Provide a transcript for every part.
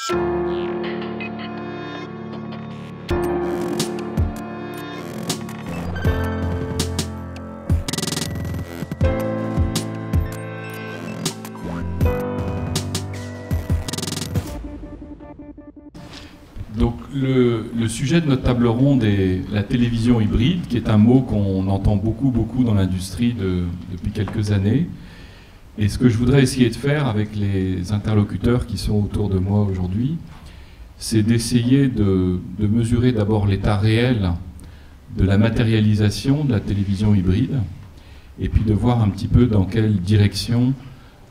Donc le sujet de notre table ronde est la télévision hybride, qui est un mot qu'on entend beaucoup dans l'industrie depuis quelques années. Et ce que je voudrais essayer de faire avec les interlocuteurs qui sont autour de moi aujourd'hui, c'est d'essayer de mesurer d'abord l'état réel de la matérialisation de la télévision hybride, et puis de voir un petit peu dans quelle direction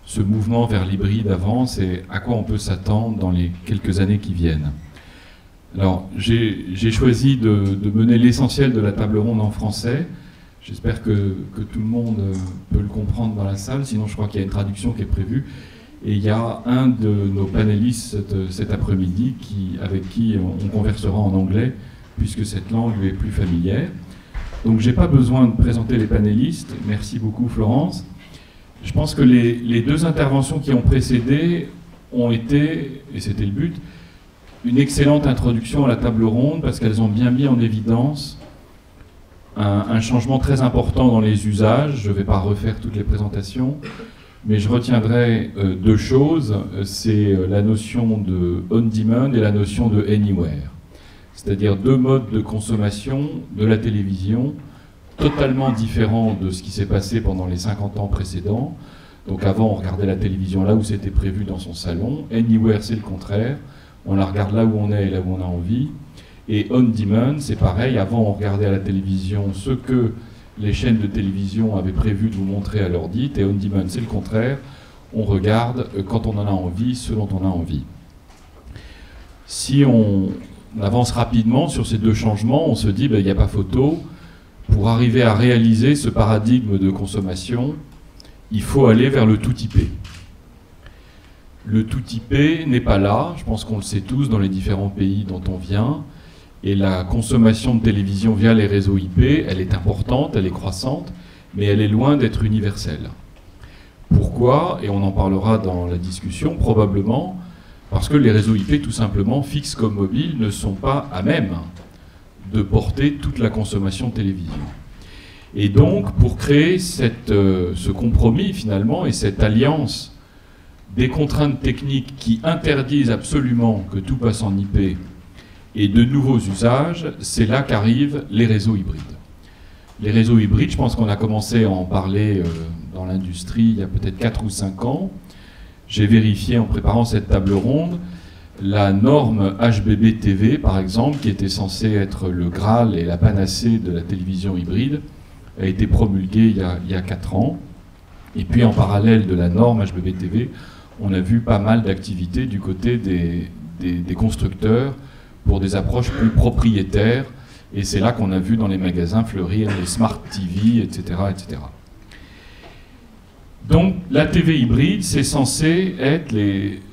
ce mouvement vers l'hybride avance et à quoi on peut s'attendre dans les quelques années qui viennent. Alors, j'ai choisi de mener l'essentiel de la table ronde en français. J'espère que tout le monde peut le comprendre dans la salle, sinon je crois qu'il y a une traduction qui est prévue. Et il y a un de nos panélistes cet après-midi avec qui on conversera en anglais, puisque cette langue lui est plus familière. Donc je n'ai pas besoin de présenter les panélistes. Merci beaucoup Florence. Je pense que les deux interventions qui ont précédé ont été, et c'était le but, une excellente introduction à la table ronde parce qu'elles ont bien mis en évidence un changement très important dans les usages. Je ne vais pas refaire toutes les présentations, mais je retiendrai deux choses. C'est la notion de on-demand et la notion de anywhere. C'est-à-dire deux modes de consommation de la télévision totalement différents de ce qui s'est passé pendant les 50 ans précédents. Donc avant, on regardait la télévision là où c'était prévu dans son salon. Anywhere, c'est le contraire. On la regarde là où on est et là où on a envie. Et on-demand, c'est pareil. Avant, on regardait à la télévision ce que les chaînes de télévision avaient prévu de vous montrer à l'heure dite. Et on-demand, c'est le contraire. On regarde quand on en a envie, ce dont on a envie. Si on avance rapidement sur ces deux changements, on se dit, il n'y a pas photo. Pour arriver à réaliser ce paradigme de consommation, il faut aller vers le tout IP. Le tout IP n'est pas là, je pense qu'on le sait tous dans les différents pays dont on vient, et la consommation de télévision via les réseaux IP, elle est importante, elle est croissante, mais elle est loin d'être universelle. Pourquoi? Et on en parlera dans la discussion, probablement, parce que les réseaux IP, tout simplement, fixes comme mobiles, ne sont pas à même de porter toute la consommation de télévision. Et donc, pour créer ce compromis, finalement, et cette alliance des contraintes techniques qui interdisent absolument que tout passe en IP et de nouveaux usages, c'est là qu'arrivent les réseaux hybrides. Les réseaux hybrides, je pense qu'on a commencé à en parler dans l'industrie il y a peut-être 4 ou 5 ans. J'ai vérifié en préparant cette table ronde, la norme HBB TV, par exemple, qui était censée être le Graal et la panacée de la télévision hybride, a été promulguée il y a 4 ans. Et puis en parallèle de la norme HBB TV, on a vu pas mal d'activités du côté des constructeurs pour des approches plus propriétaires. Et c'est là qu'on a vu dans les magasins fleurir les Smart TV, etc., etc. Donc la TV hybride, c'est censé être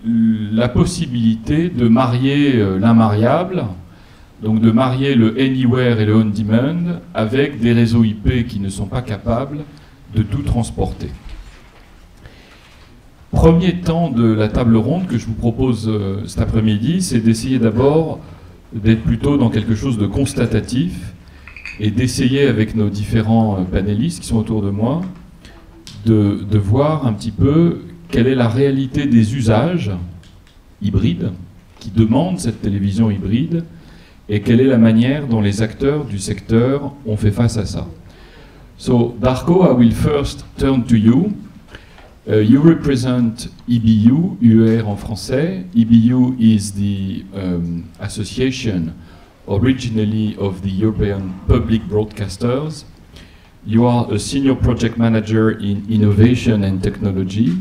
la possibilité de marier l'inmariable, donc de marier le anywhere et le on-demand avec des réseaux IP qui ne sont pas capables de tout transporter. Premier temps de la table ronde que je vous propose cet après-midi, c'est d'essayer d'abord d'être plutôt dans quelque chose de constatatif et d'essayer avec nos différents panélistes qui sont autour de moi de voir un petit peu quelle est la réalité des usages hybrides qui demandent cette télévision hybride et quelle est la manière dont les acteurs du secteur ont fait face à ça. So, Darko, I will first turn to you. You represent EBU, UER en français. EBU is the association originally of the European Public Broadcasters. You are a senior project manager in innovation and technology,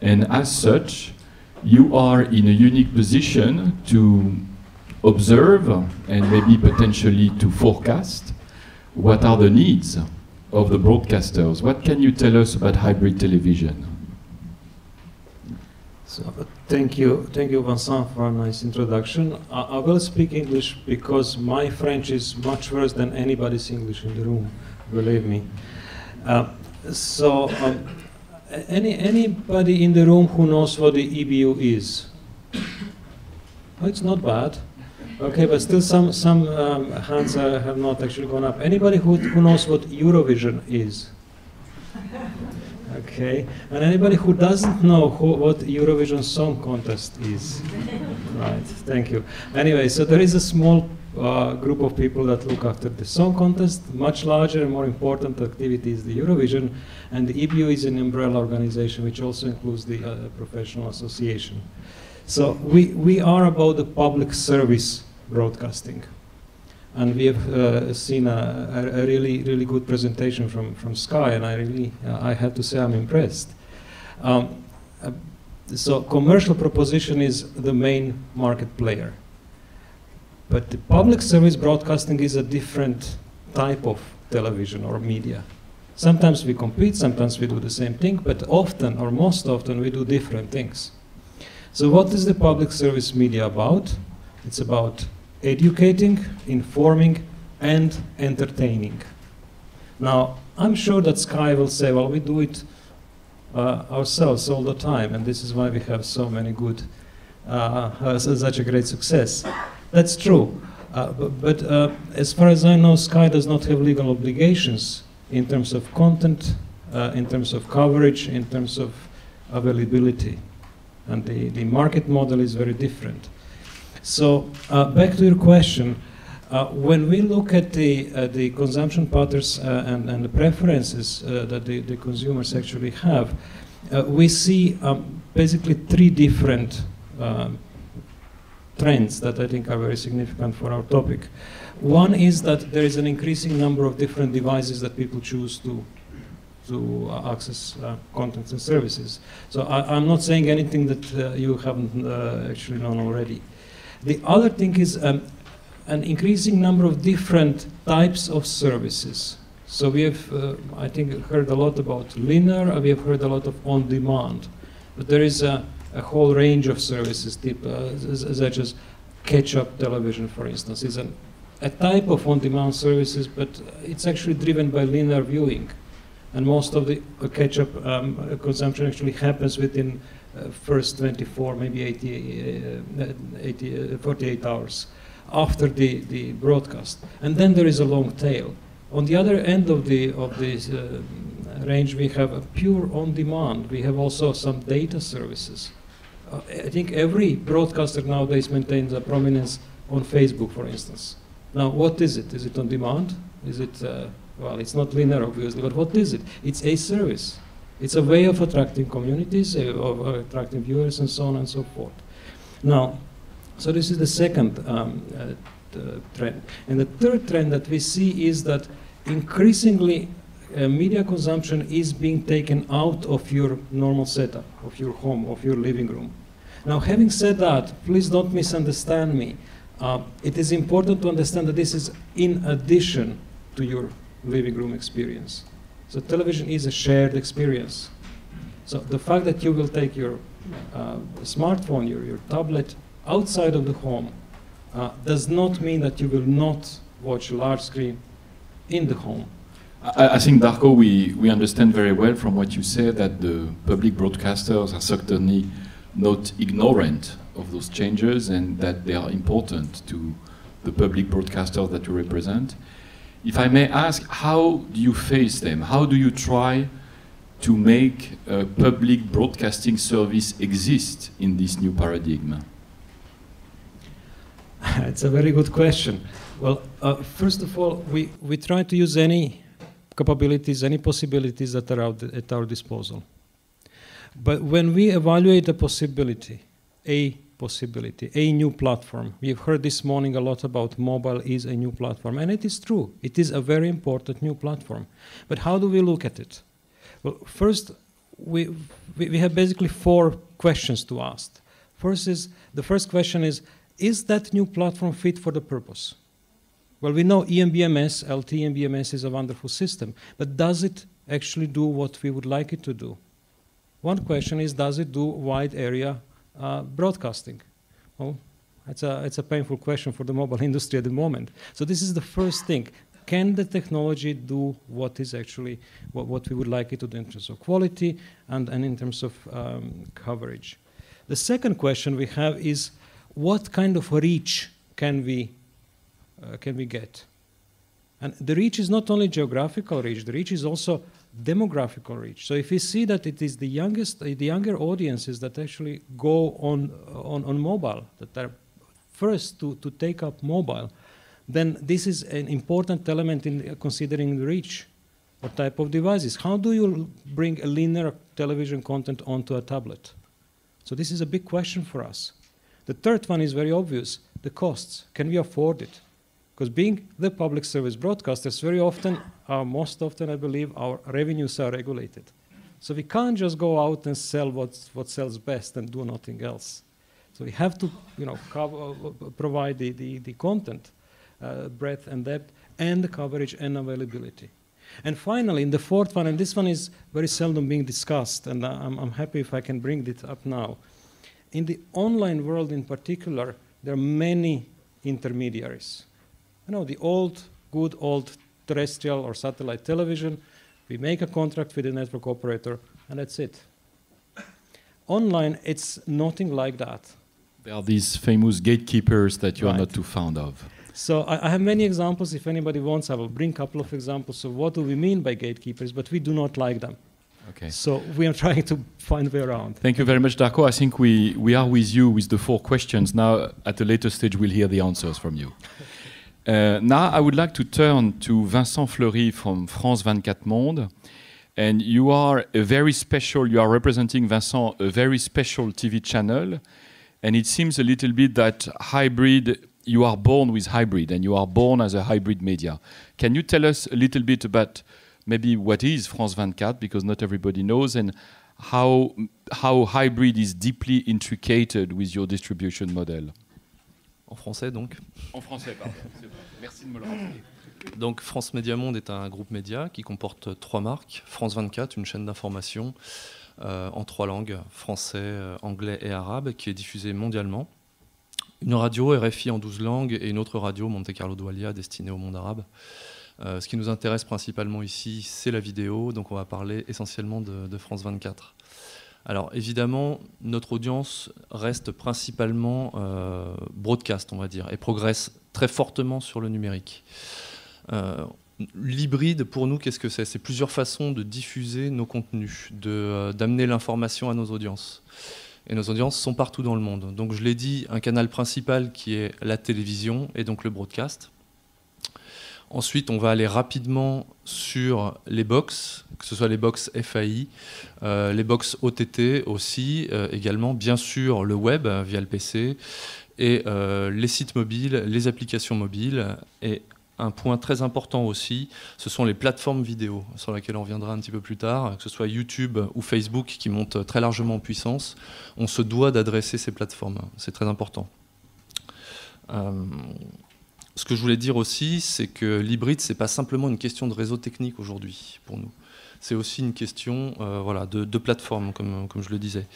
and as such, you are in a unique position to observe and maybe potentially to forecast what are the needs of the broadcasters. What can you tell us about hybrid television? So, thank you, Vincent, for a nice introduction. I will speak English because my French is much worse than anybody's English in the room, believe me. Anybody in the room who knows what the EBU is? Oh, it's not bad. Okay, but still some hands have not actually gone up. Anybody who knows what Eurovision is? Okay, and anybody who doesn't know what Eurovision Song Contest is? Right, thank you. Anyway, so there is a small group of people that look after the song contest. Much larger and more important activity is the Eurovision, and the EBU is an umbrella organization which also includes the professional association. So we are about the public service broadcasting. And we have seen a really good presentation from Sky, and I have to say I'm impressed. So commercial proposition is the main market player. But the public service broadcasting is a different type of television or media. Sometimes we compete, sometimes we do the same thing, but often, or most often, we do different things. So what is the public service media about? It's about educating, informing, and entertaining. Now, I'm sure that Sky will say, well, we do it ourselves all the time, and this is why we have so many good, such a great success. That's true, but as far as I know, Sky does not have legal obligations in terms of content, in terms of coverage, in terms of availability. And the market model is very different. So back to your question, when we look at the consumption patterns and the preferences that the consumers actually have, we see basically three different trends that I think are very significant for our topic. One is that there is an increasing number of different devices that people choose to access contents and services. So I'm not saying anything that you haven't actually known already. The other thing is an increasing number of different types of services. So we have, I think, heard a lot about linear, we have heard a lot of on-demand. But there is a whole range of services, such as catch-up television, for instance. It's a type of on-demand services, but it's actually driven by linear viewing. And most of the catch-up consumption actually happens within first 24, maybe 48 hours after the broadcast. And then there is a long tail. On the other end of this range, we have a pure on-demand. We have also some data services. I think every broadcaster nowadays maintains a prominence on Facebook, for instance. Now, what is it? Is it on demand? Is it, well, it's not linear, obviously, but what is it? It's a service. It's a way of attracting communities, of attracting viewers, and so on and so forth. Now, so this is the second trend. And the third trend that we see is that increasingly media consumption is being taken out of your normal setup, of your home, of your living room. Now, having said that, please don't misunderstand me. It is important to understand that this is in addition to your living room experience. So television is a shared experience. So the fact that you will take your smartphone, your tablet outside of the home does not mean that you will not watch a large screen in the home. I think, Darko, we understand very well from what you say that the public broadcasters are certainly not ignorant of those changes and that they are important to the public broadcasters that you represent. If I may ask, how do you face them? How do you try to make a public broadcasting service exist in this new paradigm? It's a very good question. Well, first of all, we try to use any capabilities, any possibilities that are at our disposal. But when we evaluate a possibility, a new platform, we've heard this morning a lot about mobile is a new platform, and it is true. It is a very important new platform. But how do we look at it? Well, first, we have basically 4 questions to ask. The first question is that new platform fit for the purpose? Well, we know eMBMS, LTE eMBMS is a wonderful system, but does it actually do what we would like it to do? One question is, does it do wide area broadcasting? Well, it's a painful question for the mobile industry at the moment. So this is the first thing. Can the technology do what is actually what we would like it to do in terms of quality and in terms of coverage? The second question we have is, what kind of reach can we get? And the reach is not only geographical reach, the reach is also demographical reach. So if we see that it is the younger audiences that actually go on mobile, that are first to take up mobile, then this is an important element in considering the reach. What type of devices? How do you bring a linear television content onto a tablet? So this is a big question for us. The third one is very obvious, the costs. Can we afford it? Because being the public service broadcasters, very often, most often I believe, our revenues are regulated. So we can't just go out and sell what sells best and do nothing else. So we have to provide the content, breadth and depth, and the coverage and availability. And finally, in the fourth one, and this one is very seldom being discussed, and I'm happy if I can bring it up now. In the online world in particular, there are many intermediaries. You know, the good old terrestrial or satellite television, we make a contract with the network operator, and that's it. Online, it's nothing like that. There are these famous gatekeepers that you are not too fond of. So I have many examples. If anybody wants, I will bring a couple of examples of what do we mean by gatekeepers, but we do not like them. Okay. So we are trying to find a way around. Thank you very much, Darko. I think we are with you with the 4 questions. Now, at a later stage, we'll hear the answers from you. Now, I would like to turn to Vincent Fleury from France 24 Monde. And you are representing, Vincent, a very special TV channel. And it seems a little bit that you are born with hybrid, and you are born as a hybrid media. Can you tell us a little bit about maybe what is France 24, because not everybody knows, and how hybrid is deeply intricated with your distribution model? En français, donc. En français, pardon. Merci de me le rappeler. Donc, France Média Monde est un groupe média qui comporte 3 marques. France 24, une chaîne d'information en 3 langues, français, anglais et arabe, qui est diffusée mondialement. Une radio RFI en 12 langues et une autre radio Monte Carlo Doualia destinée au monde arabe. Ce qui nous intéresse principalement ici, c'est la vidéo, donc on va parler essentiellement de France 24. Alors évidemment, notre audience reste principalement broadcast, on va dire, et progresse très fortement sur le numérique. L'hybride, pour nous, qu'est-ce que c'est? C'est plusieurs façons de diffuser nos contenus, d'amener l'information à nos audiences. Et nos audiences sont partout dans le monde. Donc je l'ai dit, un canal principal qui est la télévision et donc le broadcast. Ensuite, on va aller rapidement sur les box, que ce soit les box FAI, les box OTT aussi, également, bien sûr, le web via le PC, et les sites mobiles, les applications mobiles. Et un point très important aussi, ce sont les plateformes vidéo, sur lesquelles on reviendra un petit peu plus tard, que ce soit YouTube ou Facebook qui montent très largement en puissance. On se doit d'adresser ces plateformes, c'est très important. Ce que je voulais dire aussi, c'est que l'hybride, ce n'est pas simplement une question de réseau technique aujourd'hui pour nous. C'est aussi une question de plateforme, comme je le disais.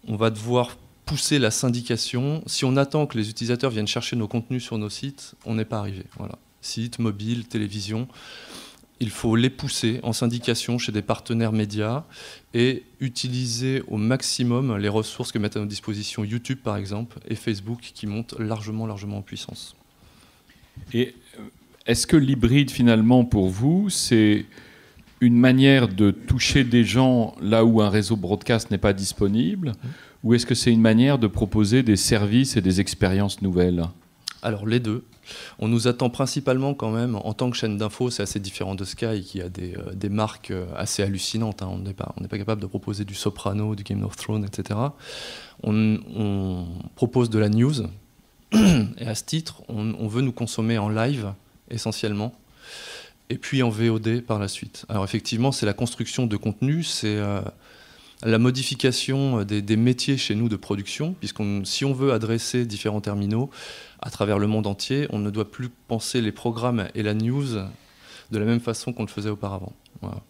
On va devoir pousser la syndication. Si on attend que les utilisateurs viennent chercher nos contenus sur nos sites, on n'est pas arrivé. Voilà. Sites, mobiles, télévision. Il faut les pousser en syndication chez des partenaires médias et utiliser au maximum les ressources que mettent à notre disposition YouTube, par exemple, et Facebook, qui montent largement en puissance. Et est-ce que l'hybride, finalement, pour vous, c'est une manière de toucher des gens là où un réseau broadcast n'est pas disponible, ou est-ce que c'est une manière de proposer des services et des expériences nouvelles? Alors les deux. On nous attend principalement quand même, en tant que chaîne d'info, c'est assez différent de Sky, qui a des marques assez hallucinantes. Hein. On n'est pas capable de proposer du Soprano, du Game of Thrones, etc. On propose de la news. Et à ce titre, on veut nous consommer en live, essentiellement, et puis en VOD par la suite. Alors effectivement, c'est la construction de contenu, c'est la modification des métiers chez nous de production, si on veut adresser différents terminaux à travers le monde entier, on ne doit plus penser les programmes et la news de la même façon qu'on le faisait auparavant. Voilà.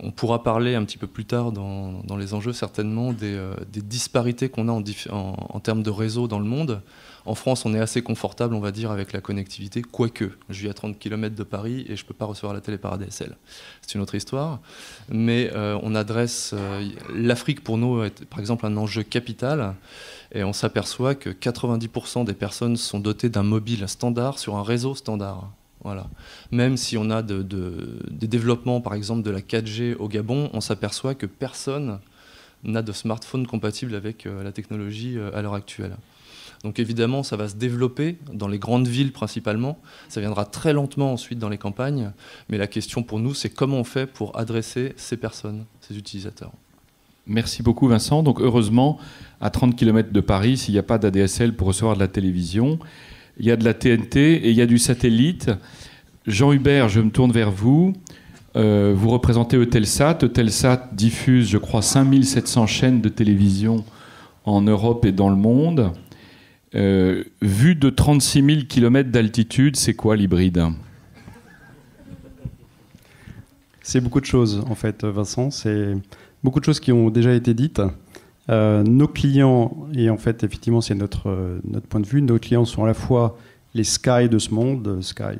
On pourra parler un petit peu plus tard dans les enjeux certainement des disparités qu'on a en termes de réseau dans le monde. En France, on est assez confortable, on va dire, avec la connectivité, quoique. Je vis à 30 km de Paris et je ne peux pas recevoir la télé par ADSL. C'est une autre histoire. Mais on adresse... L'Afrique, pour nous, est par exemple un enjeu capital. Et on s'aperçoit que 90% des personnes sont dotées d'un mobile standard sur un réseau standard. Voilà. Même si on a des développements, par exemple, de la 4G au Gabon, on s'aperçoit que personne n'a de smartphone compatible avec la technologie à l'heure actuelle. Donc évidemment, ça va se développer dans les grandes villes principalement. Ça viendra très lentement ensuite dans les campagnes. Mais la question pour nous, c'est comment on fait pour adresser ces personnes, ces utilisateurs. Merci beaucoup Vincent. Donc heureusement, à 30 km de Paris, s'il n'y a pas d'ADSL pour recevoir de la télévision, il y a de la TNT et il y a du satellite. Jean-Hubert, je me tourne vers vous. Vous représentez Eutelsat. Eutelsat diffuse, je crois, 5700 chaînes de télévision en Europe et dans le monde. Vu de 36 000 km d'altitude, c'est quoi l'hybride ? C'est beaucoup de choses, en fait, Vincent. C'est beaucoup de choses qui ont déjà été dites. Nos clients, et en fait, effectivement, c'est notre point de vue, nos clients sont à la fois les Sky de ce monde, Sky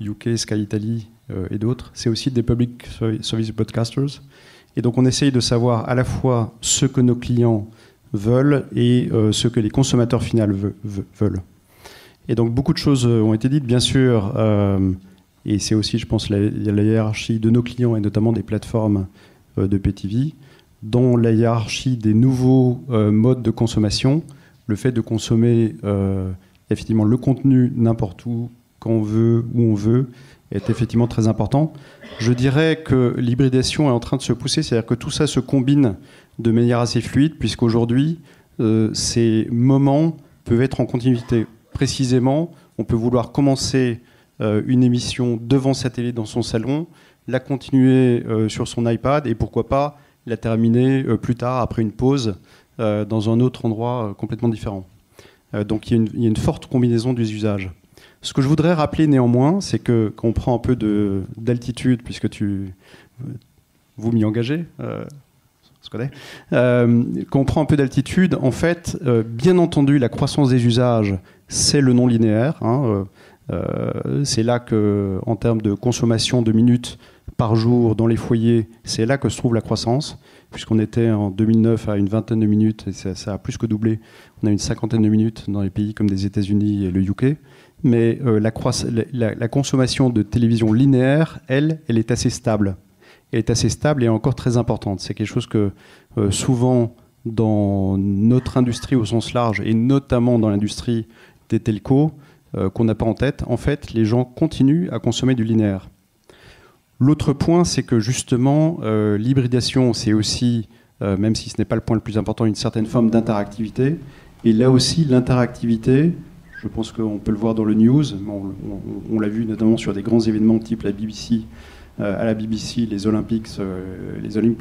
UK, Sky Italy et d'autres. C'est aussi des Public Service Broadcasters. Et donc, on essaye de savoir à la fois ce que nos clients veulent et ce que les consommateurs finaux veulent. Et donc beaucoup de choses ont été dites, bien sûr, et c'est aussi, je pense, la hiérarchie de nos clients et notamment des plateformes de PTV, dans la hiérarchie des nouveaux modes de consommation, le fait de consommer effectivement le contenu n'importe où, quand on veut, où on veut, est effectivement très important. Je dirais que l'hybridation est en train de se pousser, c'est-à-dire que tout ça se combine de manière assez fluide, puisqu'aujourd'hui, ces moments peuvent être en continuité. Précisément, on peut vouloir commencer une émission devant sa télé dans son salon, la continuer sur son iPad, et pourquoi pas la terminer plus tard, après une pause, dans un autre endroit complètement différent. Donc il y a une forte combinaison des usages. Ce que je voudrais rappeler néanmoins, c'est que quand on prend un peu d'altitude, puisque vous m'y engagez, quand on prend un peu d'altitude, en fait, bien entendu, la croissance des usages, c'est le non linéaire. C'est là que, en termes de consommation de minutes par jour dans les foyers, c'est là que se trouve la croissance, puisqu'on était en 2009 à une vingtaine de minutes, et ça a plus que doublé. On a une cinquantaine de minutes dans les pays comme les États-Unis et le UK. Mais la consommation de télévision linéaire, elle est assez stable. Elle est assez stable et encore très importante. C'est quelque chose que souvent dans notre industrie au sens large, et notamment dans l'industrie des telcos, qu'on n'a pas en tête, en fait, les gens continuent à consommer du linéaire. L'autre point, c'est que justement, l'hybridation, c'est aussi, même si ce n'est pas le point le plus important, une certaine forme d'interactivité. Et là aussi, l'interactivité, je pense qu'on peut le voir dans le news, on l'a vu notamment sur des grands événements type la BBC, à la BBC, les Olympic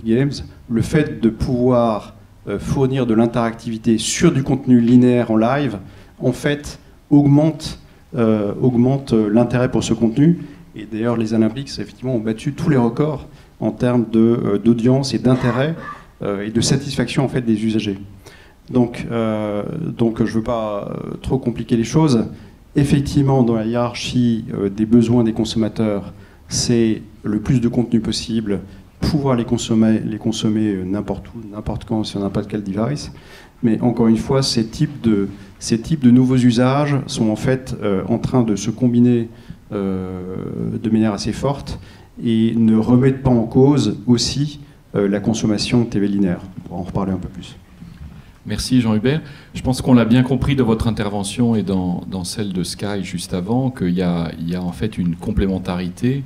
Games, le fait de pouvoir fournir de l'interactivité sur du contenu linéaire en live, en fait, augmente l'intérêt pour ce contenu. Et d'ailleurs, les Olympics, effectivement, ont battu tous les records en termes d'audience et d'intérêt et de satisfaction en fait, des usagers. Donc je ne veux pas trop compliquer les choses. Effectivement, dans la hiérarchie des besoins des consommateurs, c'est le plus de contenu possible, pouvoir les consommer n'importe où, n'importe quand, sur n'importe quel device. Mais encore une fois, ces types de nouveaux usages sont en fait en train de se combiner de manière assez forte et ne remettent pas en cause aussi la consommation de TV linéaire. On pourra en reparler un peu plus. Merci Jean-Hubert. Je pense qu'on l'a bien compris de votre intervention et dans celle de Sky juste avant, qu'il y a en fait une complémentarité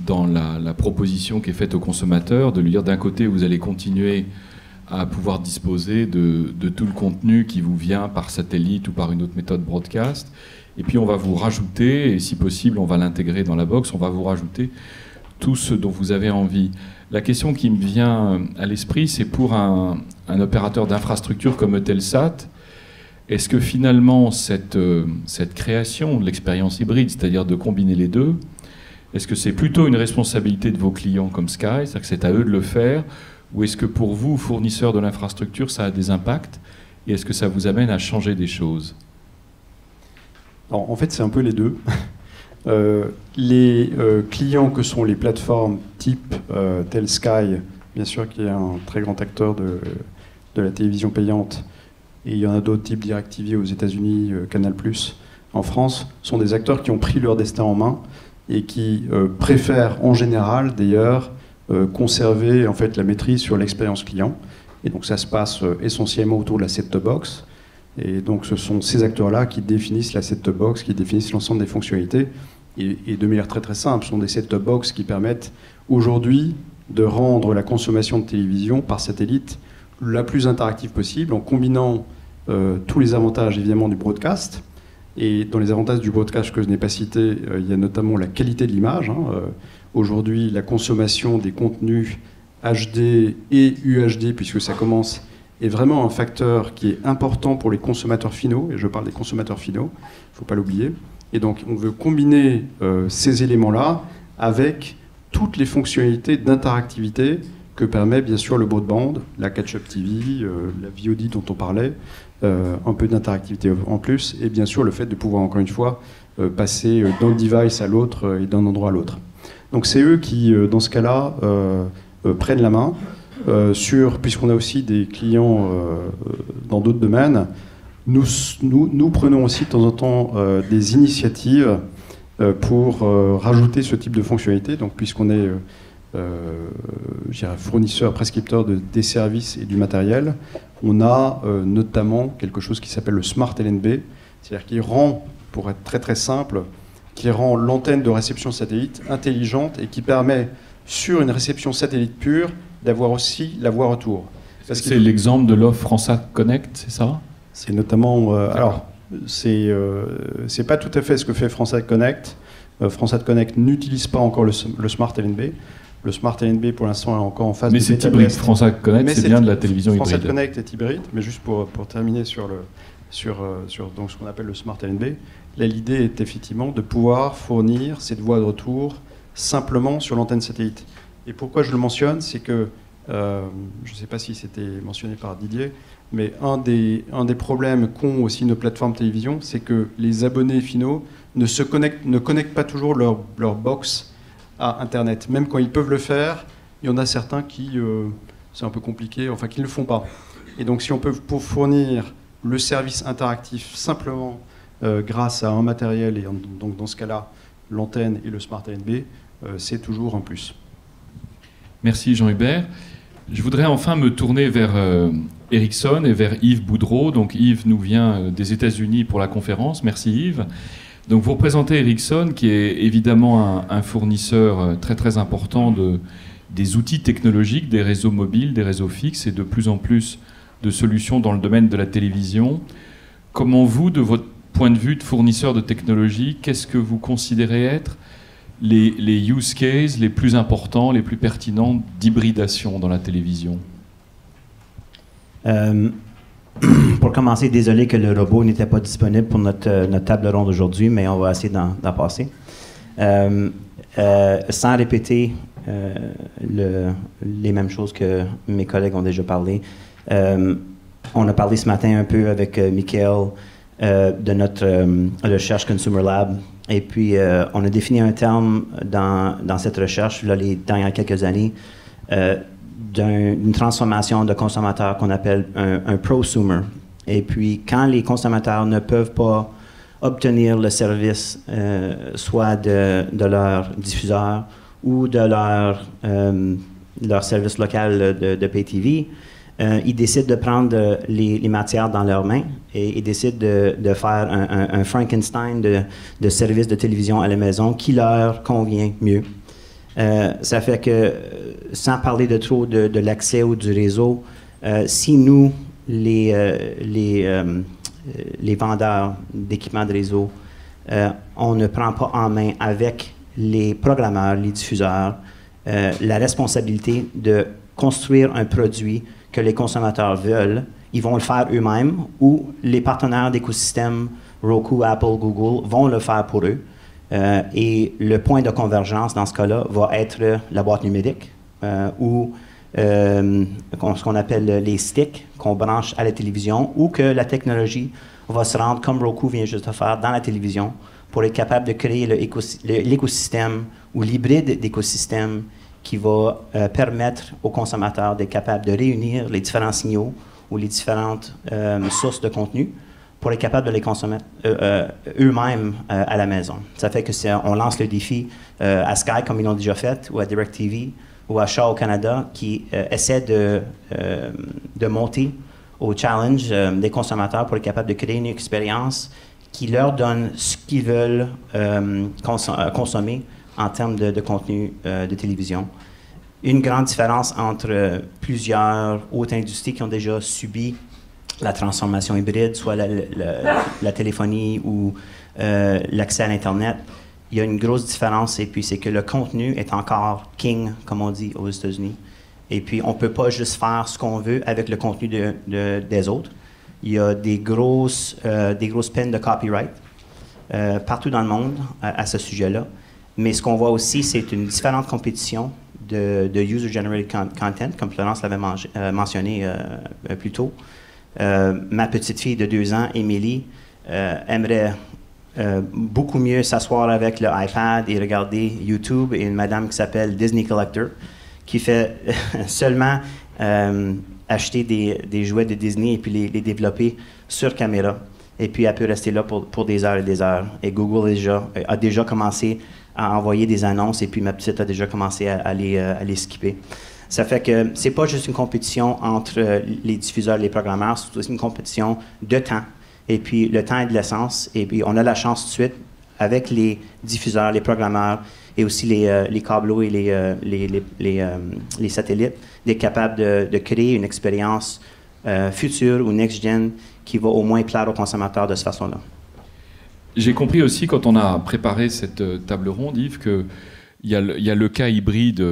dans la proposition qui est faite aux consommateurs, de lui dire d'un côté vous allez continuer à pouvoir disposer de tout le contenu qui vous vient par satellite ou par une autre méthode broadcast, et puis on va vous rajouter, et si possible on va l'intégrer dans la box, on va vous rajouter tout ce dont vous avez envie. La question qui me vient à l'esprit, c'est pour un opérateur d'infrastructure comme Eutelsat, est-ce que finalement cette création de l'expérience hybride, c'est-à-dire de combiner les deux, Est-ce que c'est plutôt une responsabilité de vos clients comme Sky, c'est-à-dire que c'est à eux de le faire, ou est-ce que pour vous, fournisseurs de l'infrastructure, ça a des impacts, et est-ce que ça vous amène à changer des choses? Alors, en fait, c'est un peu les deux. Les clients que sont les plateformes type tel Sky, bien sûr qui est un très grand acteur de la télévision payante, et il y en a d'autres types, DirecTV aux États-Unis, Canal+, en France, sont des acteurs qui ont pris leur destin en main et qui préfèrent en général d'ailleurs conserver en fait la maîtrise sur l'expérience client. Et donc ça se passe essentiellement autour de la set-top box. Et donc ce sont ces acteurs-là qui définissent la set-top box, qui définissent l'ensemble des fonctionnalités. Et de manière très très simple, ce sont des set-top box qui permettent aujourd'hui de rendre la consommation de télévision par satellite la plus interactive possible, en combinant tous les avantages évidemment du broadcast. Et dans les avantages du broadcast que je n'ai pas cités, il y a notamment la qualité de l'image. Aujourd'hui, la consommation des contenus HD et UHD, puisque ça commence, est vraiment un facteur qui est important pour les consommateurs finaux, et je parle des consommateurs finaux, il ne faut pas l'oublier. Et donc on veut combiner ces éléments-là avec toutes les fonctionnalités d'interactivité que permet bien sûr le broadband, la catch-up TV, la VOD dont on parlait, un peu d'interactivité en plus, et bien sûr le fait de pouvoir encore une fois passer d'un device à l'autre et d'un endroit à l'autre. Donc c'est eux qui, dans ce cas-là, prennent la main, puisqu'on a aussi des clients dans d'autres domaines. Nous prenons aussi de temps en temps des initiatives pour rajouter ce type de fonctionnalité. Donc puisqu'on est fournisseur, prescripteur des services et du matériel, on a notamment quelque chose qui s'appelle le Smart LNB, c'est-à-dire qui rend, pour être très très simple, qui rend l'antenne de réception satellite intelligente et qui permet, sur une réception satellite pure, d'avoir aussi la voix retour. C'est l'exemple de l'offre Fransat Connect, c'est ça? C'est notamment... alors, c'est pas tout à fait ce que fait Fransat Connect. Fransat Connect n'utilise pas encore le Smart LNB. Le Smart LNB, pour l'instant, est encore en phase de bêta. Mais c'est hybride. Fransat Connect, c'est bien de la télévision hybride. Fransat Connect est hybride, mais juste pour terminer sur donc ce qu'on appelle le Smart LNB, l'idée est effectivement de pouvoir fournir cette voix de retour simplement sur l'antenne satellite. Et pourquoi je le mentionne, c'est que, je ne sais pas si c'était mentionné par Didier, mais un des problèmes qu'ont aussi nos plateformes télévision, c'est que les abonnés finaux ne connectent pas toujours leur box à Internet. Même quand ils peuvent le faire, il y en a certains qui, c'est un peu compliqué, enfin qui ne le font pas. Et donc si on peut fournir le service interactif simplement grâce à un matériel, et donc dans ce cas-là, l'antenne et le Smart LNB, c'est toujours un plus. Merci Jean-Hubert. Je voudrais enfin me tourner vers Ericsson et vers Yves Boudreau. Donc Yves nous vient des États-Unis pour la conférence. Merci Yves. Donc vous représentez Ericsson, qui est évidemment un fournisseur très très important des outils technologiques, des réseaux mobiles, des réseaux fixes et de plus en plus de solutions dans le domaine de la télévision. Comment vous, de votre point de vue de fournisseur de technologie, qu'est-ce que vous considérez être les use cases les plus importants, les plus pertinents d'hybridation dans la télévision? Pour commencer, désolé que le robot n'était pas disponible pour notre table ronde aujourd'hui, mais on va essayer d'en passer. Sans répéter les mêmes choses que mes collègues ont déjà parlé, on a parlé ce matin un peu avec Michael de notre recherche Consumer Lab. Et puis, on a défini un terme dans cette recherche, là, les dernières quelques années, d'une transformation de consommateurs qu'on appelle un prosumer. Et puis, quand les consommateurs ne peuvent pas obtenir le service, soit de leur diffuseur ou de leur service local de Pay TV, ils décident de prendre les matières dans leurs mains et ils décident de faire un Frankenstein de services de télévision à la maison qui leur convient mieux. Ça fait que, sans parler de trop de l'accès ou du réseau, si nous, les vendeurs d'équipements de réseau, on ne prend pas en main avec les programmeurs, les diffuseurs, la responsabilité de construire un produit que les consommateurs veulent, ils vont le faire eux-mêmes ou les partenaires d'écosystème, Roku, Apple, Google, vont le faire pour eux. Et le point de convergence dans ce cas-là va être la boîte numérique ou ce qu'on appelle les sticks qu'on branche à la télévision, ou que la technologie va se rendre, comme Roku vient juste de faire, dans la télévision pour être capable de créer l'écosystème ou l'hybride d'écosystème qui va permettre aux consommateurs d'être capables de réunir les différents signaux ou les différentes sources de contenu pour être capable de les consommer eux-mêmes à la maison. Ça fait que on lance le défi à Sky, comme ils l'ont déjà fait, ou à DirecTV, ou à Shaw au Canada, qui essaient de monter au challenge des consommateurs pour être capable de créer une expérience qui leur donne ce qu'ils veulent consommer en termes de contenu de télévision. Une grande différence entre plusieurs autres industries qui ont déjà subi la transformation hybride, soit la téléphonie ou l'accès à l'Internet. Il y a une grosse différence, et puis c'est que le contenu est encore king, comme on dit aux États-Unis. Et puis, on ne peut pas juste faire ce qu'on veut avec le contenu des autres. Il y a des grosses peines de copyright partout dans le monde à ce sujet-là. Mais ce qu'on voit aussi, c'est une différente compétition de user-generated content, comme Florence l'avait mentionné plus tôt. Ma petite fille de 2 ans, Émilie, aimerait beaucoup mieux s'asseoir avec le iPad et regarder YouTube, et une madame qui s'appelle Disney Collector, qui fait seulement acheter des jouets de Disney et puis les développer sur caméra. Et puis, elle peut rester là pour des heures et des heures. Et Google a déjà commencé à envoyer des annonces, et puis ma petite a déjà commencé à les skipper. Ça fait que c'est pas juste une compétition entre les diffuseurs et les programmeurs, c'est aussi une compétition de temps. Et puis, le temps est de l'essence. Et puis, on a la chance tout de suite, avec les diffuseurs, les programmeurs, et aussi les câbleaux et les satellites, d'être capable de créer une expérience future ou next-gen qui va au moins plaire aux consommateurs de cette façon-là. J'ai compris aussi, quand on a préparé cette table ronde, Yves, qu'il y a le cas hybride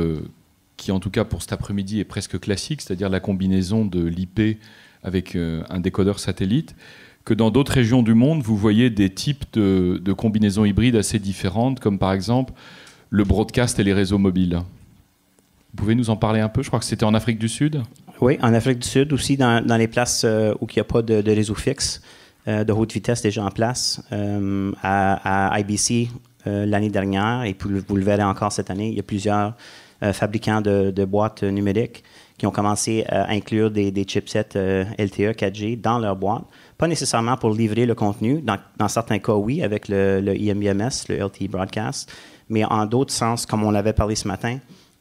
qui, en tout cas pour cet après-midi, est presque classique, c'est-à-dire la combinaison de l'IP avec un décodeur satellite, que dans d'autres régions du monde, vous voyez des types de combinaisons hybrides assez différentes, comme par exemple le broadcast et les réseaux mobiles. Vous pouvez nous en parler un peu? Je crois que c'était en Afrique du Sud. Oui, en Afrique du Sud, aussi dans les places où il n'y a pas de réseau fixe, de haute vitesse déjà en place. À IBC l'année dernière, et puis vous le verrez encore cette année, il y a plusieurs fabricants de boîtes numériques qui ont commencé à inclure des chipsets LTE 4G dans leurs boîtes. Pas nécessairement pour livrer le contenu. Dans certains cas, oui, avec le IMBMS, le LTE Broadcast. Mais en d'autres sens, comme on l'avait parlé ce matin,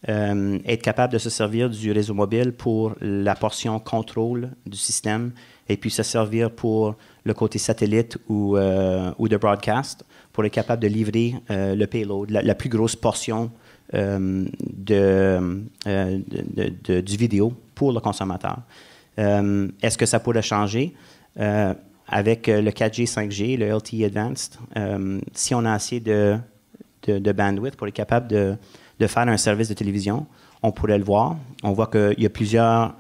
être capable de se servir du réseau mobile pour la portion contrôle du système, et puis se servir pour le côté satellite ou de broadcast, pour être capable de livrer le payload, la plus grosse portion du vidéo pour le consommateur. Est-ce que ça pourrait changer? Avec le 4G, 5G, le LTE Advanced, si on a assez de bandwidth pour être capable de faire un service de télévision, on pourrait le voir. On voit qu'il y a plusieurs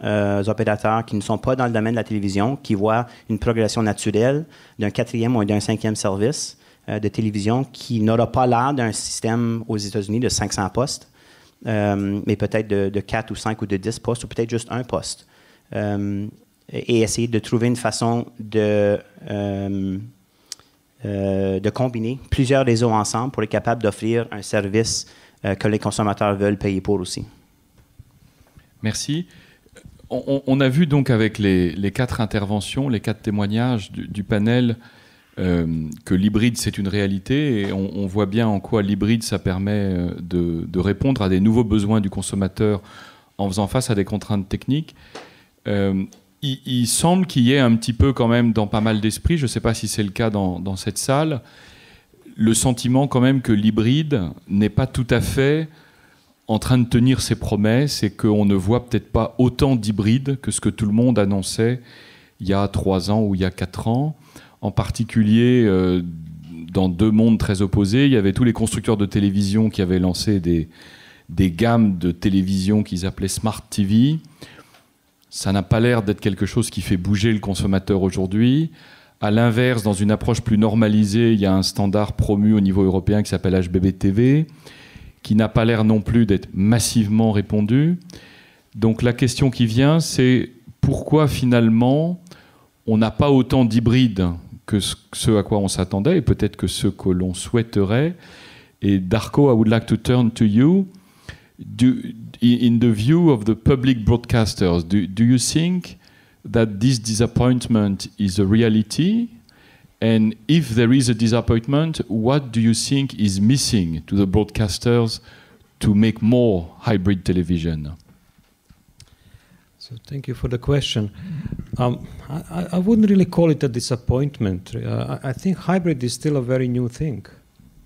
opérateurs qui ne sont pas dans le domaine de la télévision, qui voient une progression naturelle d'un 4e ou d'un 5e service de télévision qui n'aura pas l'air d'un système aux États-Unis de 500 postes, mais peut-être de 4 ou 5 ou de 10 postes, ou peut-être juste un poste. Et essayer de trouver une façon de combiner plusieurs réseaux ensemble pour être capable d'offrir un service que les consommateurs veulent payer pour aussi. Merci. On a vu donc avec les 4 interventions, les 4 témoignages du panel, que l'hybride, c'est une réalité, et on voit bien en quoi l'hybride, ça permet de répondre à des nouveaux besoins du consommateur en faisant face à des contraintes techniques. Il semble qu'il y ait un petit peu quand même dans pas mal d'esprits, je ne sais pas si c'est le cas dans cette salle, le sentiment quand même que l'hybride n'est pas tout à fait en train de tenir ses promesses, et qu'on ne voit peut-être pas autant d'hybrides que ce que tout le monde annonçait il y a 3 ans ou il y a 4 ans. En particulier, dans 2 mondes très opposés, il y avait tous les constructeurs de télévision qui avaient lancé des gammes de télévision qu'ils appelaient Smart TV. Ça n'a pas l'air d'être quelque chose qui fait bouger le consommateur aujourd'hui. À l'inverse, dans une approche plus normalisée, il y a un standard promu au niveau européen qui s'appelle HbbTV, qui n'a pas l'air non plus d'être massivement répandu. Donc la question qui vient, c'est pourquoi finalement on n'a pas autant d'hybrides que ce à quoi on s'attendait, et peut-être que ce que l'on souhaiterait. Et Darko, I would like to turn to you. In the view of the public broadcasters, do you think that this disappointment is a reality? And if there is a disappointment, what do you think is missing to the broadcasters to make more hybrid television? So thank you for the question. I wouldn't really call it a disappointment. I think hybrid is still a very new thing.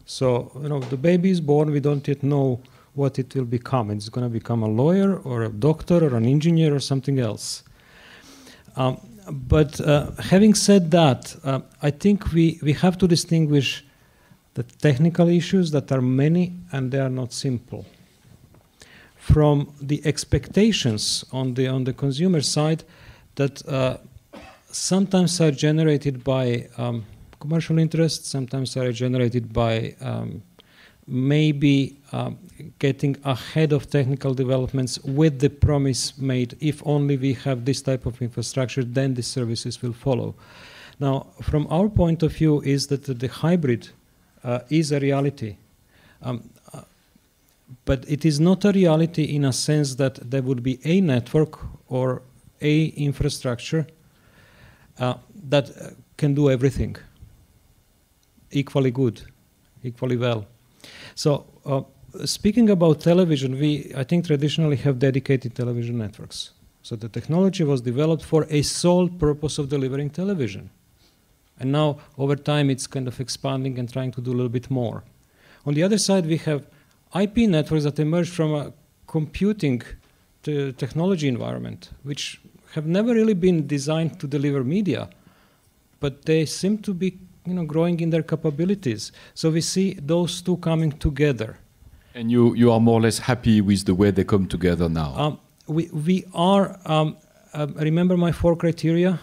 So, the baby is born, we don't yet know what it will become. It's going to become a lawyer or a doctor or an engineer or something else. But having said that, I think we have to distinguish the technical issues that are many and they are not simple from the expectations on the consumer side that sometimes are generated by commercial interests, sometimes are generated by maybe getting ahead of technical developments with the promise made, if only we have this type of infrastructure, then the services will follow. Now, from our point of view, is that the hybrid is a reality. But it is not a reality in a sense that there would be a network or a infrastructure that can do everything equally good, equally well. So speaking about television, I think traditionally have dedicated television networks. So the technology was developed for a sole purpose of delivering television. And now, over time, it's kind of expanding and trying to do a little bit more. On the other side, we have IP networks that emerge from a computing technology environment, which have never really been designed to deliver media, but they seem to be growing in their capabilities. So we see those two coming together. And you are more or less happy with the way they come together now? We are, remember my 4 criteria?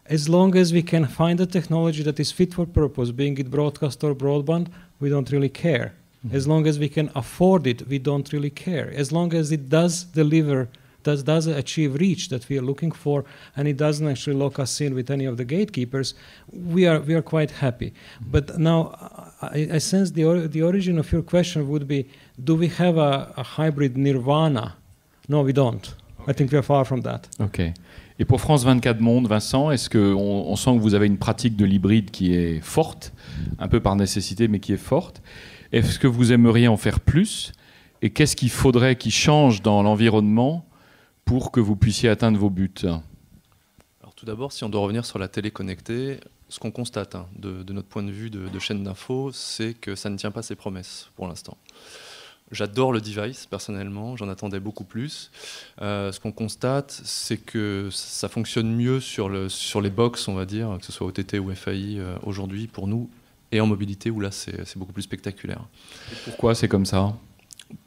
As long as we can find a technology that is fit for purpose, being it broadcast or broadband, we don't really care. Mm-hmm. As long as we can afford it, we don't really care. As long as it does deliver, does achieve reach that we are looking for, and it doesn't actually lock us in with any of the gatekeepers, we are quite happy. Mm-hmm. But now, I sense the origin of your question would be, do we have a hybrid nirvana? No, we don't. Okay. I think we are far from that. Okay. Et pour France 24 Monde, Vincent, est-ce qu'on sent que vous avez une pratique de l'hybride qui est forte, un peu par nécessité, mais qui est forte? Est-ce que vous aimeriez en faire plus? Et qu'est-ce qu'il faudrait qu'il change dans l'environnement pour que vous puissiez atteindre vos buts? Alors tout d'abord, si on doit revenir sur la télé connectée, ce qu'on constate de notre point de vue de chaîne d'info, c'est que ça ne tient pas ses promesses pour l'instant. J'adore le device, personnellement, j'en attendais beaucoup plus. Ce qu'on constate, c'est que ça fonctionne mieux sur les box, on va dire, que ce soit OTT ou FAI aujourd'hui pour nous, et en mobilité, où là, c'est beaucoup plus spectaculaire. Et pourquoi c'est comme ça?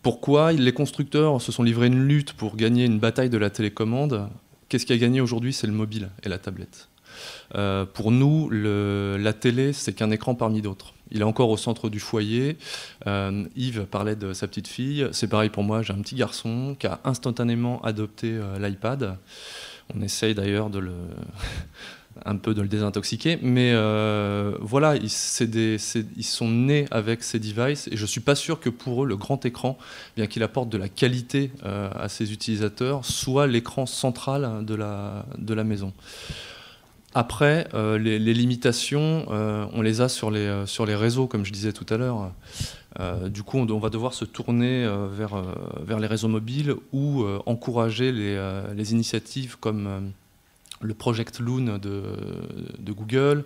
Pourquoi les constructeurs se sont livrés une lutte pour gagner une bataille de la télécommande? Qu'est-ce qui a gagné aujourd'hui? C'est le mobile et la tablette. Pour nous, la télé, c'est qu'un écran parmi d'autres. Il est encore au centre du foyer. Yves parlait de sa petite fille. C'est pareil pour moi, j'ai un petit garçon qui a instantanément adopté l'iPad. On essaye d'ailleurs un peu de le désintoxiquer. Mais voilà, ils sont nés avec ces devices. Et je ne suis pas sûr que pour eux, le grand écran, bien qu'il apporte de la qualité à ses utilisateurs, soit l'écran central de la maison. Après, les limitations, on les a sur les réseaux, comme je disais tout à l'heure. Du coup, on va devoir se tourner vers les réseaux mobiles ou encourager les initiatives comme le Project Loon de Google,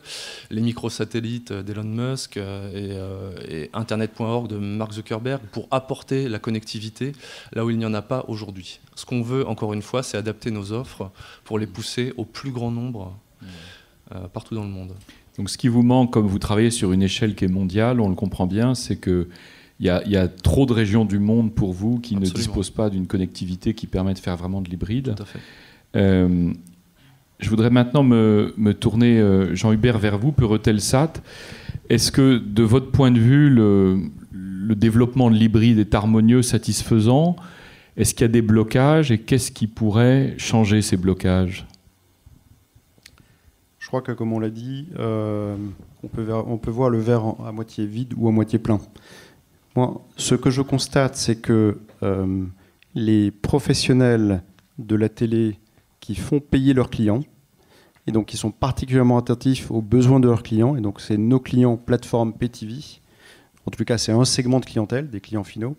les microsatellites d'Elon Musk et Internet.org de Mark Zuckerberg pour apporter la connectivité là où il n'y en a pas aujourd'hui. Ce qu'on veut, encore une fois, c'est adapter nos offres pour les pousser au plus grand nombre partout dans le monde. Donc ce qui vous manque, comme vous travaillez sur une échelle qui est mondiale, on le comprend bien, c'est qu'il y a trop de régions du monde pour vous qui ne disposent pas d'une connectivité qui permet de faire vraiment de l'hybride. Tout à fait. Je voudrais maintenant me tourner, Jean-Hubert, vers vous, pour Eutelsat. Est-ce que, de votre point de vue, le développement de l'hybride est harmonieux, satisfaisant? Est-ce qu'il y a des blocages et qu'est-ce qui pourrait changer ces blocages? Je crois que, comme on l'a dit, on peut voir le verre à moitié vide ou à moitié plein. Moi, ce que je constate, c'est que les professionnels de la télé qui font payer leurs clients, et donc qui sont particulièrement attentifs aux besoins de leurs clients, et donc c'est nos clients plateforme PTV, en tout cas c'est un segment de clientèle, des clients finaux.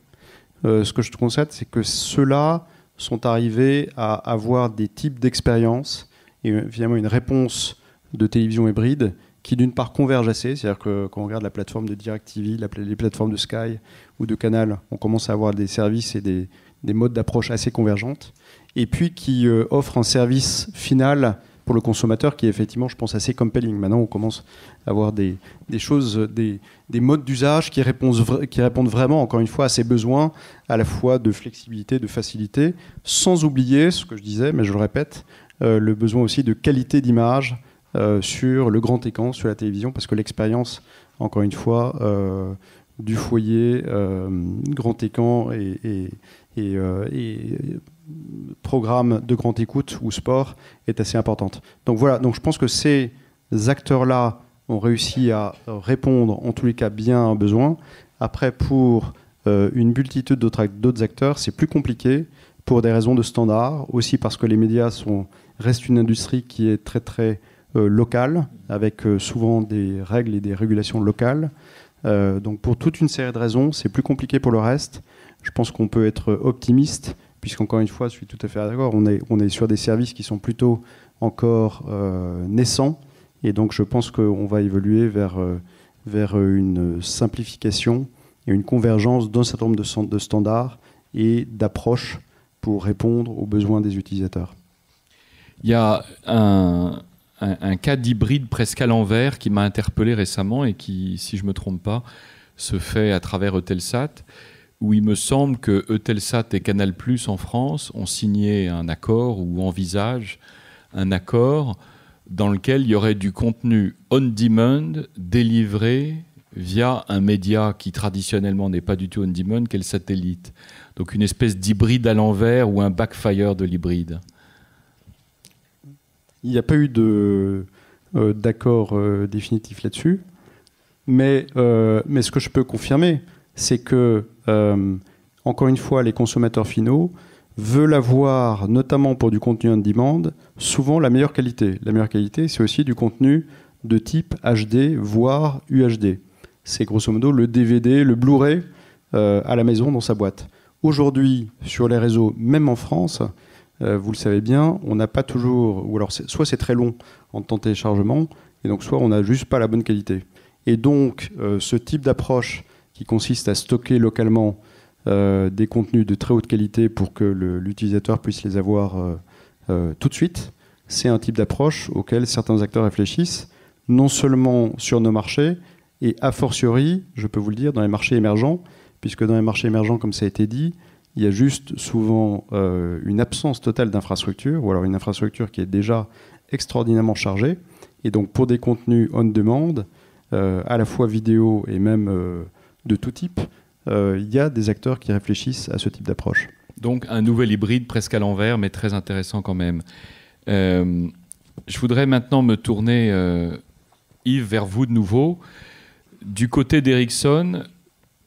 Ce que je constate, c'est que ceux-là sont arrivés à avoir des types d'expériences et finalement une réponse de télévision hybride qui d'une part convergent assez, c'est-à-dire que quand on regarde la plateforme de DirecTV, les plateformes de Sky ou de Canal, on commence à avoir des services et des modes d'approche assez convergentes, et puis qui offrent un service final pour le consommateur qui est effectivement, je pense, assez compelling. Maintenant, on commence à avoir des choses, des modes d'usage qui répondent vraiment, encore une fois, à ses besoins, à la fois de flexibilité, de facilité, sans oublier, ce que je disais, mais je le répète, le besoin aussi de qualité d'image sur le grand écran, sur la télévision, parce que l'expérience, encore une fois, du foyer, grand écran et programme de grande écoute ou sport est assez importante. Donc voilà, donc je pense que ces acteurs-là ont réussi à répondre, en tous les cas, bien à un besoin. Après, pour une multitude d'autres acteurs, c'est plus compliqué pour des raisons de standard, aussi parce que les médias restent une industrie qui est très très locale, avec souvent des règles et des régulations locales. Donc pour toute une série de raisons, c'est plus compliqué pour le reste. Je pense qu'on peut être optimiste, puisqu'encore une fois, je suis tout à fait d'accord, on est sur des services qui sont plutôt encore naissants, et donc je pense qu'on va évoluer vers une simplification et une convergence d'un certain nombre de standards et d'approches pour répondre aux besoins des utilisateurs. Il y a un cas d'hybride presque à l'envers qui m'a interpellé récemment et qui, si je ne me trompe pas, se fait à travers Eutelsat, où il me semble que Eutelsat et Canal+ en France ont signé un accord ou envisagent un accord dans lequel il y aurait du contenu on-demand délivré via un média qui traditionnellement n'est pas du tout on-demand, qu'est le satellite. Donc une espèce d'hybride à l'envers ou un backfire de l'hybride. Il n'y a pas eu d'accord définitif là-dessus, mais ce que je peux confirmer, c'est que, encore une fois, les consommateurs finaux veulent avoir, notamment pour du contenu on-demand, souvent la meilleure qualité. La meilleure qualité, c'est aussi du contenu de type HD, voire UHD. C'est grosso modo le DVD, le Blu-ray à la maison dans sa boîte. Aujourd'hui, sur les réseaux, même en France, vous le savez bien, on n'a pas toujours... Ou alors, soit c'est très long en temps de téléchargement, et donc soit on n'a juste pas la bonne qualité. Et donc, ce type d'approche qui consiste à stocker localement des contenus de très haute qualité pour que l'utilisateur puisse les avoir tout de suite, c'est un type d'approche auquel certains acteurs réfléchissent, non seulement sur nos marchés, et a fortiori, je peux vous le dire, dans les marchés émergents, puisque dans les marchés émergents, comme ça a été dit, il y a juste souvent une absence totale d'infrastructure, ou alors une infrastructure qui est déjà extraordinairement chargée. Et donc pour des contenus on-demand, à la fois vidéo et même de tout type, il y a des acteurs qui réfléchissent à ce type d'approche. Donc un nouvel hybride presque à l'envers, mais très intéressant quand même. Je voudrais maintenant me tourner, Yves, vers vous de nouveau. Du côté d'Ericsson,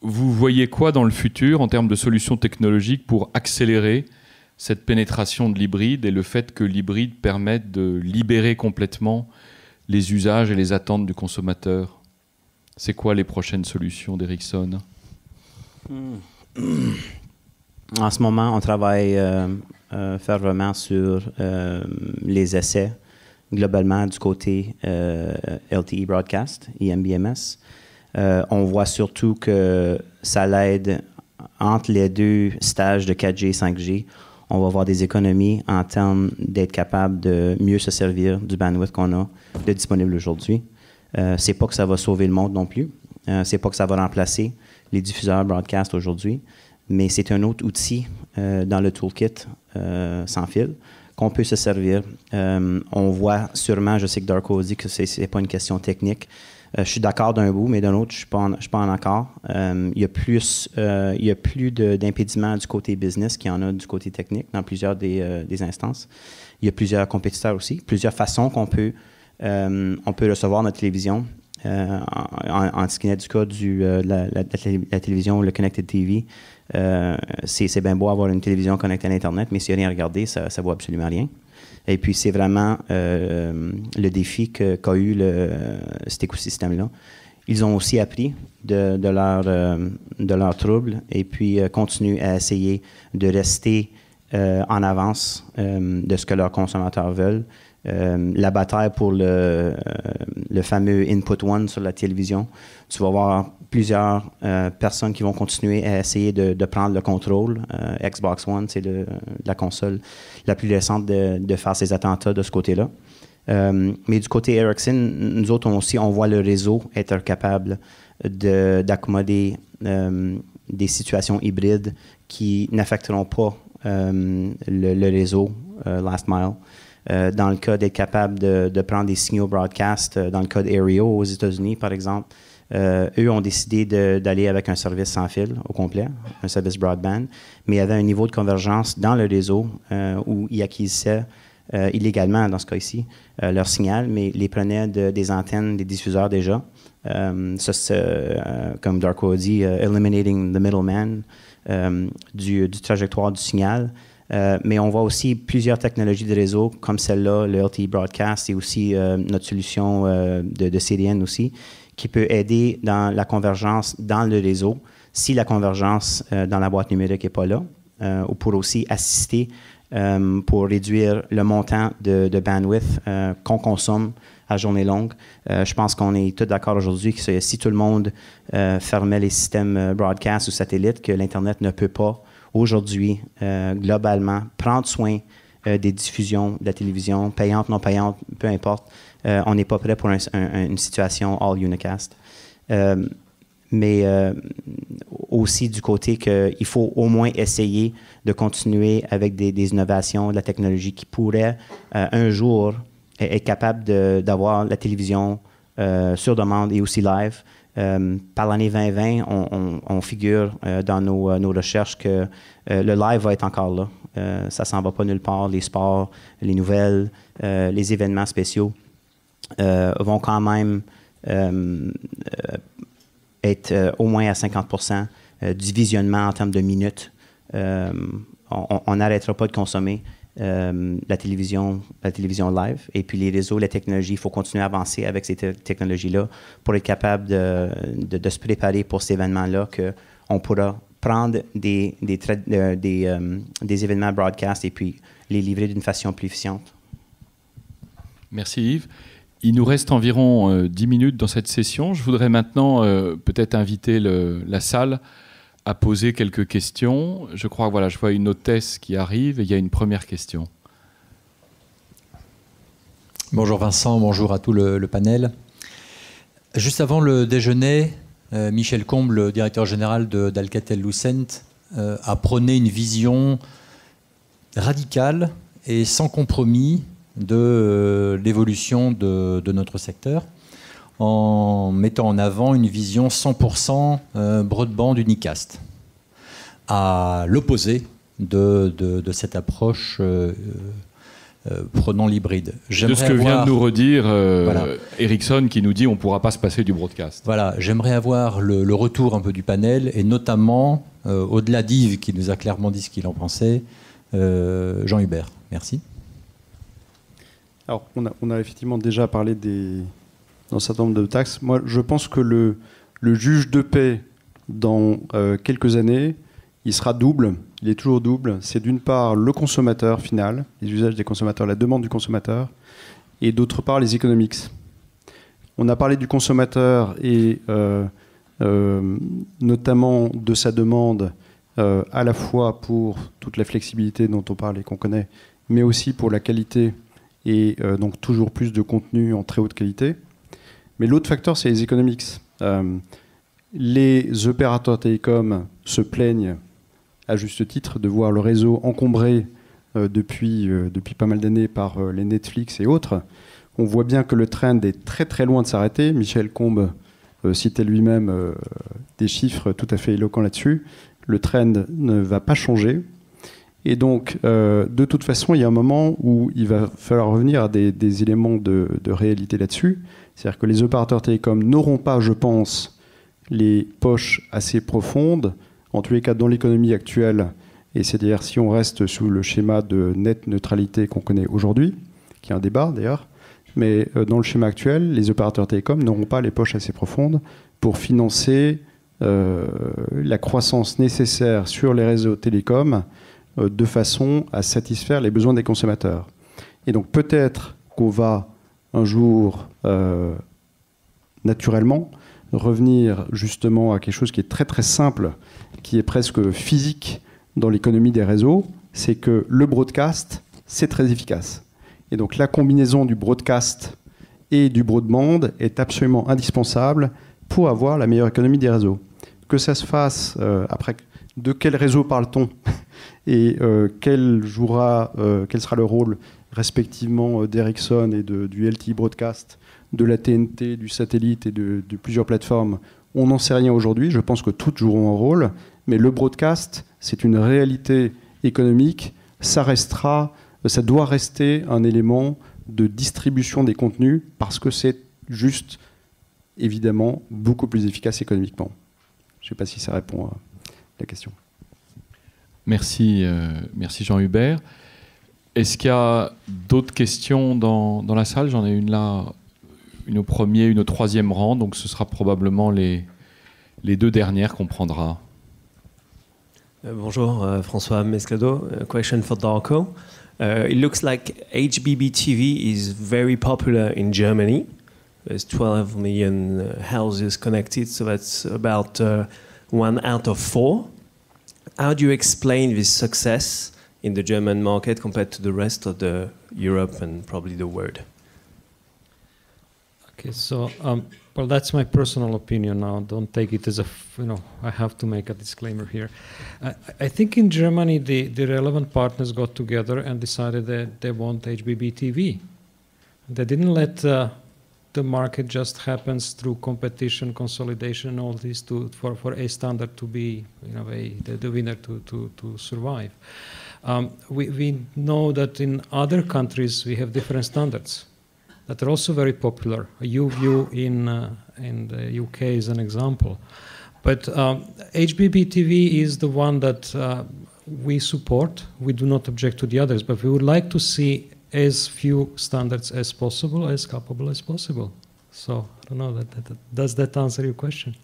vous voyez quoi dans le futur en termes de solutions technologiques pour accélérer cette pénétration de l'hybride et le fait que l'hybride permette de libérer complètement les usages et les attentes du consommateur? C'est quoi les prochaines solutions d'Ericsson? En ce moment, on travaille fermement sur les essais globalement du côté LTE Broadcast, IMBMS. On voit surtout que ça l'aide entre les deux stages de 4G et 5G. On va avoir des économies en termes d'être capable de mieux se servir du bandwidth qu'on a de disponible aujourd'hui. C'est pas que ça va sauver le monde non plus. C'est pas que ça va remplacer les diffuseurs broadcast aujourd'hui, mais c'est un autre outil dans le toolkit sans fil qu'on peut se servir. On voit sûrement, je sais que Darko dit que c'est pas une question technique. Je suis d'accord d'un bout, mais d'un autre, je suis pas en accord. Il y a plus d'impédiments du côté business qu'il y en a du côté technique dans plusieurs des instances. Il y a plusieurs compétiteurs aussi, plusieurs façons qu'on peut recevoir notre télévision. En ce qui est du cas de la télévision, le Connected TV, c'est bien beau avoir une télévision connectée à l'Internet, mais s'il n'y a rien à regarder, ça ne vaut absolument rien. Et puis, c'est vraiment le défi qu'a eu cet écosystème-là. Ils ont aussi appris de leurs troubles et puis continuent à essayer de rester en avance de ce que leurs consommateurs veulent. La bataille pour le fameux Input One sur la télévision, tu vas voir plusieurs personnes qui vont continuer à essayer de prendre le contrôle. Xbox One, c'est la console la plus récente de faire ces attentats de ce côté-là. Mais du côté Ericsson, nous autres aussi, on voit le réseau être capable d'accommoder des situations hybrides qui n'affecteront pas le réseau Last Mile. Dans le cas d'être capable de prendre des signaux broadcast, dans le cas d'Aereo aux États-Unis, par exemple, eux ont décidé d'aller avec un service sans fil au complet, un service broadband, mais il y avait un niveau de convergence dans le réseau où ils acquisissaient illégalement, dans ce cas-ci, leur signal, mais les prenaient des antennes, des diffuseurs déjà. Ça, c'est, comme Darko a dit, eliminating the middleman du trajectoire du signal. Mais on voit aussi plusieurs technologies de réseau, comme celle-là, le LTE Broadcast, et aussi notre solution de CDN aussi, qui peut aider dans la convergence dans le réseau, si la convergence dans la boîte numérique n'est pas là, ou pour aussi assister pour réduire le montant de bandwidth qu'on consomme à journée longue. Je pense qu'on est tous d'accord aujourd'hui que si tout le monde fermait les systèmes broadcast ou satellites, que l'Internet ne peut pas aujourd'hui, globalement, prendre soin des diffusions de la télévision, payantes, non payantes, peu importe. On n'est pas prêt pour une situation all unicast. Mais aussi du côté qu'il faut au moins essayer de continuer avec des innovations de la technologie qui pourraient un jour être capable d'avoir la télévision sur demande et aussi live. Par l'année 2020, on figure dans nos recherches que le live va être encore là. Ça ne s'en va pas nulle part. Les sports, les nouvelles, les événements spéciaux vont quand même être au moins à 50% du visionnement en termes de minutes. On n'arrêtera pas de consommer la télévision live. Et puis les réseaux, la technologie, il faut continuer à avancer avec ces technologies-là pour être capable de se préparer pour ces événements-là, qu'on pourra prendre des événements broadcast et puis les livrer d'une façon plus efficiente. Merci Yves. Il nous reste environ 10 minutes dans cette session. Je voudrais maintenant peut-être inviter la salle à poser quelques questions. Je crois que je vois une hôtesse qui arrive et il y a une première question. Bonjour Vincent, bonjour à tout le panel. Juste avant le déjeuner, Michel Combe, le directeur général d'Alcatel-Lucent, a prôné une vision radicale et sans compromis de l'évolution de notre secteur, en mettant en avant une vision 100% broadband unicast, à l'opposé de cette approche prenant l'hybride. De ce que vient de nous redire Ericsson, qui nous dit on ne pourra pas se passer du broadcast. Voilà, j'aimerais avoir le retour un peu du panel, et notamment, au-delà d'Yves, qui nous a clairement dit ce qu'il en pensait, Jean Hubert. Merci. Alors, on a effectivement déjà parlé d'un certain nombre de taxes. Moi, je pense que le juge de paix, dans quelques années, il sera double. Il est toujours double. C'est d'une part le consommateur final, les usages des consommateurs, la demande du consommateur, et d'autre part les economics. On a parlé du consommateur et notamment de sa demande à la fois pour toute la flexibilité dont on parle et qu'on connaît, mais aussi pour la qualité et donc toujours plus de contenu en très haute qualité. Mais l'autre facteur, c'est les economics. Les opérateurs télécoms se plaignent, à juste titre, de voir le réseau encombré depuis pas mal d'années par les Netflix et autres, on voit bien que le trend est très très loin de s'arrêter. Michel Combes citait lui-même des chiffres tout à fait éloquents là-dessus. Le trend ne va pas changer. Et donc, de toute façon, il y a un moment où il va falloir revenir à des éléments de réalité là-dessus. C'est-à-dire que les opérateurs télécoms n'auront pas, je pense, les poches assez profondes, en tous les cas dans l'économie actuelle, et c'est-à-dire si on reste sous le schéma de net neutralité qu'on connaît aujourd'hui, qui est un débat d'ailleurs, mais dans le schéma actuel, les opérateurs télécoms n'auront pas les poches assez profondes pour financer la croissance nécessaire sur les réseaux télécoms de façon à satisfaire les besoins des consommateurs. Et donc peut-être qu'on va un jour naturellement revenir justement à quelque chose qui est très très simple, qui est presque physique dans l'économie des réseaux, c'est que le broadcast, c'est très efficace. Et donc la combinaison du broadcast et du broadband est absolument indispensable pour avoir la meilleure économie des réseaux. Que ça se fasse, après, de quel réseau parle-t-on et quel sera le rôle respectivement d'Ericsson et du LTE Broadcast, de la TNT, du satellite et de plusieurs plateformes, on n'en sait rien aujourd'hui. Je pense que toutes joueront un rôle, mais le broadcast, c'est une réalité économique. Ça doit rester un élément de distribution des contenus parce que c'est juste, évidemment, beaucoup plus efficace économiquement. Je ne sais pas si ça répond à la question. Merci, merci Jean-Hubert. Est-ce qu'il y a d'autres questions dans la salle? J'en ai une là, une au premier, une au troisième rang, donc ce sera probablement les deux dernières qu'on prendra. Bonjour, François Mescado. A question for Darko. It looks like HBB TV is very popular in Germany. There's 12 million houses connected, so that's about 1 out of 4. How do you explain this success in the German market compared to the rest of the Europe and probably the world? Okay, so well, that's my personal opinion now. Don't take it as I have to make a disclaimer here. I think in Germany the relevant partners got together and decided that they want HBB TV. They didn't let the market just happens through competition, consolidation, all this for a standard to be the winner to survive. We know that in other countries we have different standards that are also very popular. YouView in the UK is an example. But HBB TV is the one that we support. We do not object to the others, but we would like to see as few standards as possible, as capable as possible. So I don't know, does that answer your question?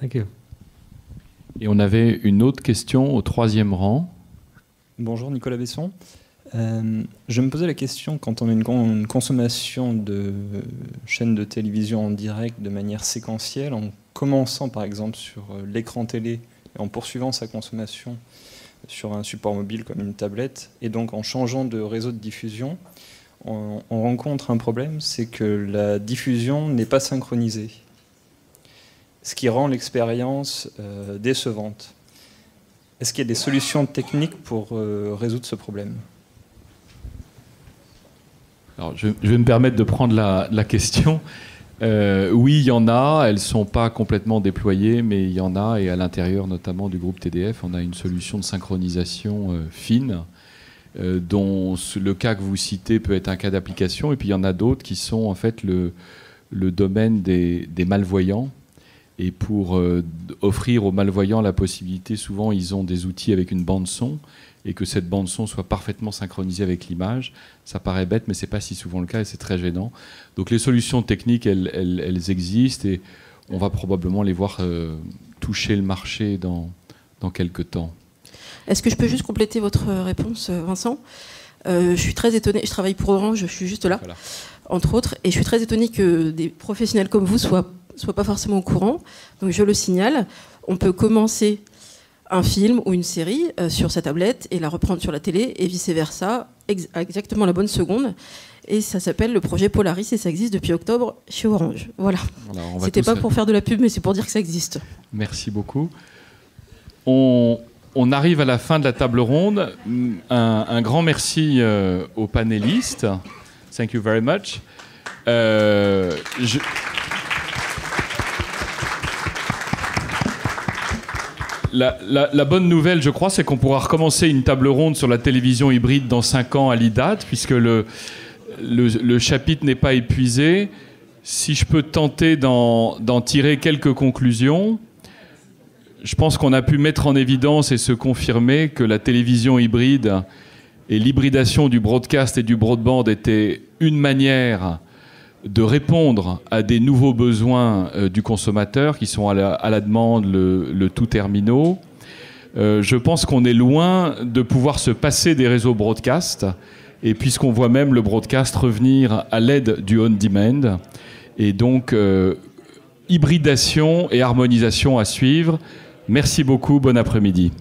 Thank you. Et on avait une autre question au troisième rang. Bonjour, Nicolas Besson. Je me posais la question, quand on a une consommation de chaînes de télévision en direct de manière séquentielle, en commençant par exemple sur l'écran télé et en poursuivant sa consommation sur un support mobile comme une tablette, et donc en changeant de réseau de diffusion, on rencontre un problème, c'est que la diffusion n'est pas synchronisée, ce qui rend l'expérience décevante. Est-ce qu'il y a des solutions techniques pour résoudre ce problème ? Alors, je vais me permettre de prendre la question. Oui, il y en a. Elles ne sont pas complètement déployées, mais il y en a. Et à l'intérieur, notamment du groupe TDF, on a une solution de synchronisation fine, dont le cas que vous citez peut être un cas d'application. Et puis, il y en a d'autres qui sont en fait le domaine des malvoyants. Et pour offrir aux malvoyants la possibilité, souvent, ils ont des outils avec une bande-son, et que cette bande-son soit parfaitement synchronisée avec l'image. Ça paraît bête, mais ce n'est pas si souvent le cas, et c'est très gênant. Donc les solutions techniques, elles existent, et on va probablement les voir toucher le marché dans quelques temps. Est-ce que je peux juste compléter votre réponse, Vincent ? Je suis très étonnée, je travaille pour Orange, je suis juste là, voilà, entre autres, et je suis très étonnée que des professionnels comme vous soient pas forcément au courant. Donc je le signale, on peut commencer un film ou une série sur sa tablette et la reprendre sur la télé et vice-versa, exactement la bonne seconde. Et ça s'appelle le projet Polaris et ça existe depuis octobre chez Orange. Voilà. C'était pas pour faire de la pub, mais c'est pour dire que ça existe. Merci beaucoup. On on arrive à la fin de la table ronde. Un grand merci aux panélistes. Thank you very much. La bonne nouvelle, je crois, c'est qu'on pourra recommencer une table ronde sur la télévision hybride dans 5 ans à l'IDAT, puisque le chapitre n'est pas épuisé. Si je peux tenter d'en tirer quelques conclusions, je pense qu'on a pu mettre en évidence et se confirmer que la télévision hybride et l'hybridation du broadcast et du broadband étaient une manière de répondre à des nouveaux besoins du consommateur qui sont à la demande, le tout terminaux. Je pense qu'on est loin de pouvoir se passer des réseaux broadcast, et puisqu'on voit même le broadcast revenir à l'aide du on-demand. Et donc, hybridation et harmonisation à suivre. Merci beaucoup, bon après-midi.